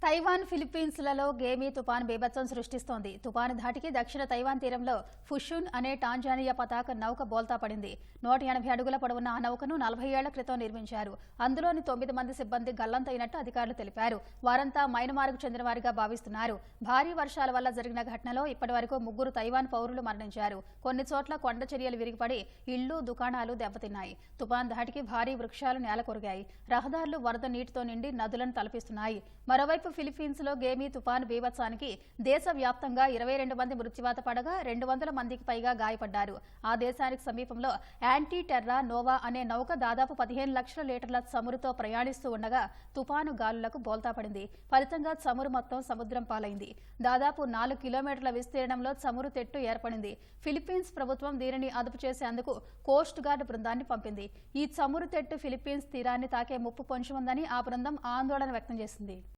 Taiwan ఫిలిప్పీన్స్లలో గేమీ తుపాను బీభత్సం సృష్టిస్తోంది. తుపాను ధాటికి దక్షిణ తైవాన్ తీరంలో ఫుషున్ అనే టాంజానియా పతాక నౌక బోల్తా పడింది. 180 అడుగుల పొడవున్న ఆ నౌకను 40 ఏళ్ల క్రితం నిర్మించారు. అందులోని 9 మంది సిబ్బంది గల్లంతైనట్టు అధికారులు తెలిపారు. వారంతా మయన్మార్కు చెందినవారిగా భావిస్తున్నారు. భారీ వర్షాల వల్ల జరిగిన ఘటనలో ఇప్పటివరకు 3 తైవాన్ పౌరులు మరణించారు. కొన్ని చోట్ల కొండ చర్యలు విరిగిపడి ఇళ్లు, దుకాణాలు దెబ్బతిన్నాయి. తుపాను ధాటికి భారీ వృక్షాలు నేలకొరిగాయి. రహదారులు వరద నీటితో నిండి నదులను తలపిస్తున్నాయి. మరోవైపు ఫిలిప్పీన్స్ లో గేమీ తుపాను బీభత్సానికి దేశవ్యాప్తంగా 22 మంది మృత్యువాత పడగా 200 మందికి పైగా గాయపడ్డారు. ఆ దేశానికి సమీపంలో యాంటీ టెర్రా నోవా అనే నౌక దాదాపు 15 లక్షల లీటర్ల చమురుతో ప్రయాణిస్తూ ఉండగా తుపాను గాలులకు బోల్తా పడింది. ఫలితంగా చమురు మొత్తం సముద్రం పాలైంది. దాదాపు 4 కిలోమీటర్ల విస్తీర్ణంలో చమురు తెట్టు ఏర్పడింది. ఫిలిప్పీన్స్ ప్రభుత్వం దీనిని అదుపు చేసేందుకు కోస్ట్ గార్డ్ బృందాన్ని పంపింది. ఈ చమురు తెట్టు ఫిలిప్పీన్స్ తీరాన్ని తాకే ముప్పు పొంచి ఉందని ఆ బృందం ఆందోళన వ్యక్తం చేసింది.